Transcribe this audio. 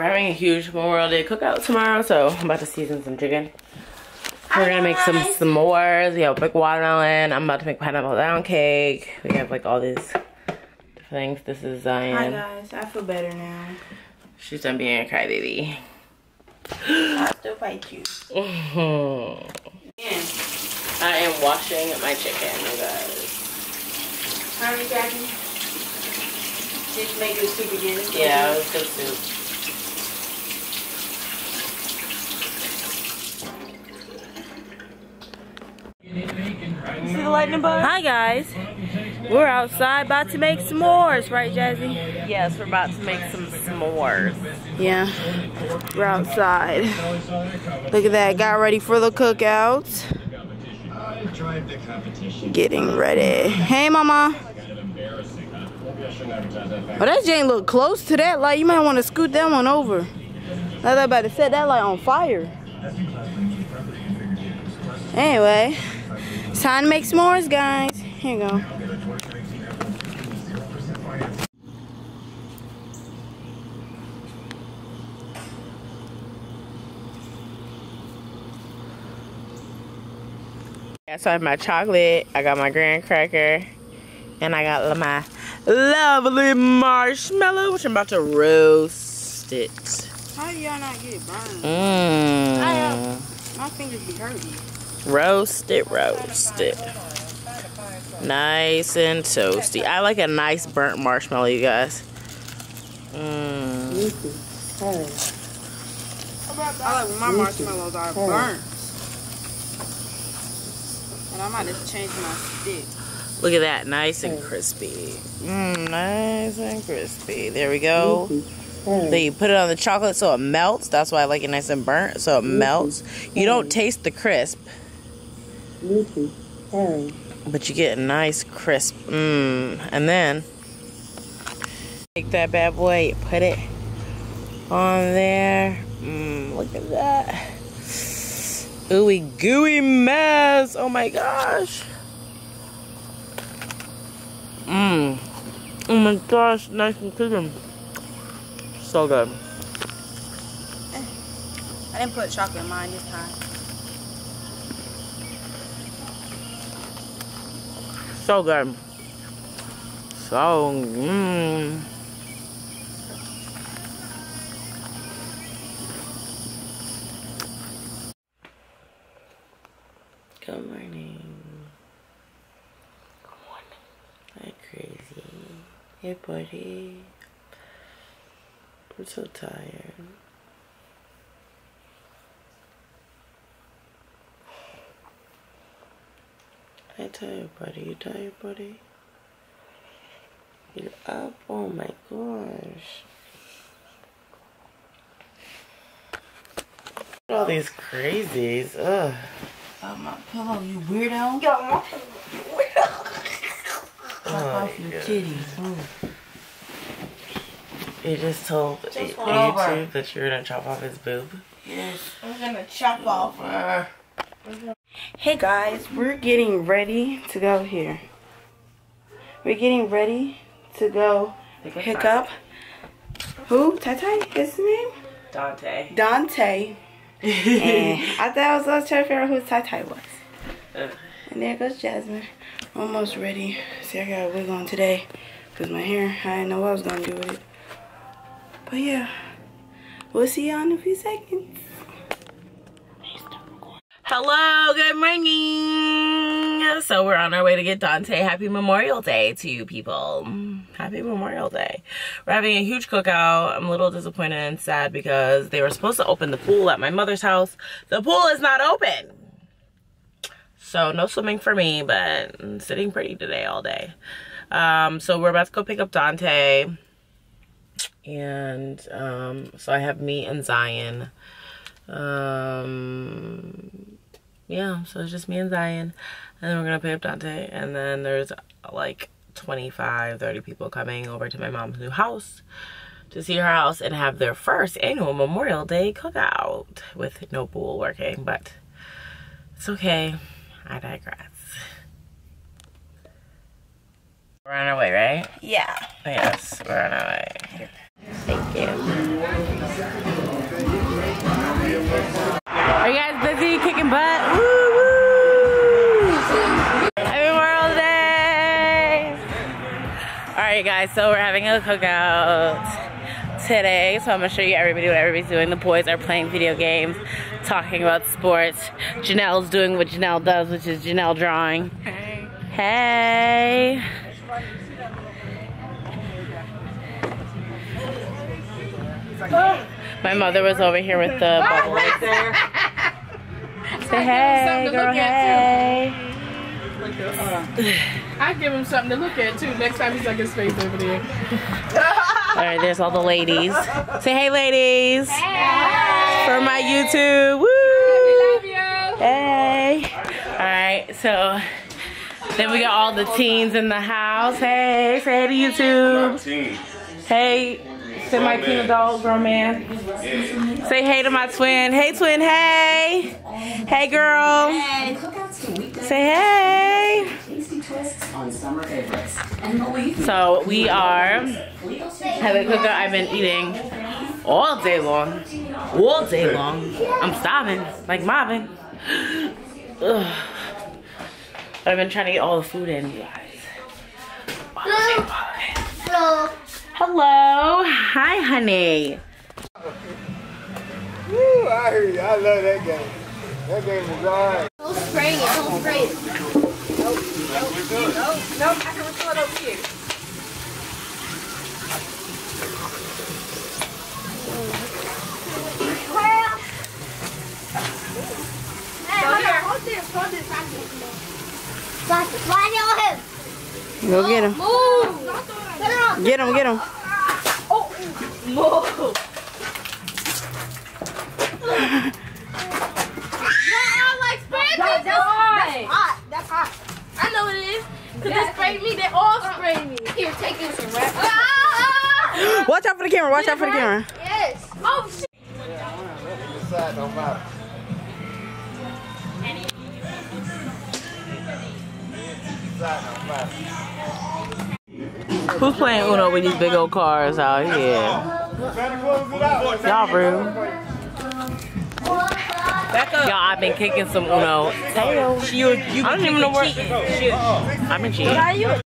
We're having a huge Memorial Day cookout tomorrow, so I'm about to season some chicken. We're gonna make some s'mores. We have a big watermelon. I'm about to make pineapple down cake. We have like all these different things. This is Zion. Hi guys, I feel better now. She's done being a crybaby. I still fight you. Yeah. I am washing my chicken, you guys. Honey, Jackie? Did you make your soup again? Yeah, it was good soup. See the lightning bug? Hi guys. We're outside about to make s'mores, right Jazzy? Yes, we're about to make some s'mores. Yeah, we're outside. Look at that, got ready for the cookout. Getting ready. Hey mama. Oh, that Jane look close to that light. You might want to scoot that one over. Now that about to set that light on fire. Anyway, it's time to make s'mores, guys. Here you go. Yeah, so I have my chocolate, I got my graham cracker, and I got my lovely marshmallow, which I'm about to roast it. How do y'all not get burned? My fingers be hurting. Roast it, roast it. Nice and toasty. I like a nice burnt marshmallow, you guys. I like when my marshmallows are burnt. And I might just change my stick. Look at that, nice and crispy. Nice and crispy. There we go. Then you put it on the chocolate so it melts. That's why I like it nice and burnt, so it melts. You don't taste the crisp, but you get a nice crisp. And then take that bad boy, put it on there. Look at that. Ooey gooey mess. Oh my gosh. Oh my gosh, nice and crispy. So good. I didn't put chocolate in mine this time. So good. So Good morning. Good morning. Hi, crazy. Hey, buddy. I'm so tired. I tired, buddy. You tired, buddy? You're up? Oh my gosh. Look at all these crazies. Ugh. Oh, my pillow, you weirdo. Oh Off your titties. You just told Just YouTube that you're gonna chop off his boob? Yes, I'm gonna chop off. Hey guys, we're getting ready to go here. We're getting ready to go pick up. Who? Tai? Is his name? Dante. Dante. And I thought I was trying to figure out who Tai was. And there goes Jasmine. Almost ready. See, I got a wig on today because my hair, I didn't know what I was gonna do with it. But yeah, we'll see y'all in a few seconds. Hello, good morning. So we're on our way to get Dante. Happy Memorial Day to you people. Happy Memorial Day. We're having a huge cookout. I'm a little disappointed and sad because they were supposed to open the pool at my mother's house. The pool is not open. So no swimming for me, but I'm sitting pretty today all day. So we're about to go pick up Dante. And so I have me and Zion. Yeah, so it's just me and Zion, and then we're gonna pick up Dante, and then there's like 25-30 people coming over to my mom's new house to see her house and have their first annual Memorial Day cookout with no pool working, but it's okay. I digress. We're on our way, right? Yeah. Yes, we're on our way. Thank you. Alright guys, so we're having a cookout today. So I'm gonna show you everybody what everybody's doing. The boys are playing video games, talking about sports. Janelle's doing what Janelle does, which is Janelle drawing. Hey. Hey. My mother was over here with the bubbles. Say hey, girl, hey. I give him something to look at too. Next time he's like his face over there. Alright, there's all the ladies. Say hey, ladies. Hey. For my YouTube. Woo. Love you. Hey. Alright, so then we got all the teens in the house. Hey, say hey to YouTube. Hey. Say my teen adult grown man. Yeah. Say hey to my twin. Hey twin, hey. Hey girl. Hey. Say hey. So we are having a cookout. I've been eating all day long. All day long. I'm starving, like Marvin. Ugh. But I've been trying to get all the food in, you guys. Hello. Hello. Hi, honey. Woo, I hear you. I love that game. That game is alright. Don't spray it. Don't spray it. Nope. I can record over here. Hold this. Slide on him. Go get him. Move. Get him, get him. Oh, move. That's hot. I know what it is. Because they sprayed me, they all sprayed me. Here, take this and wrap it. Watch out for the camera, watch out for the camera. Yes. Oh, shit. This side don't matter. This side don't matter. Who's playing Uno with these big old cars out here? Y'all rude. Y'all, I've been kicking some Uno. I don't even know where. I've been cheating.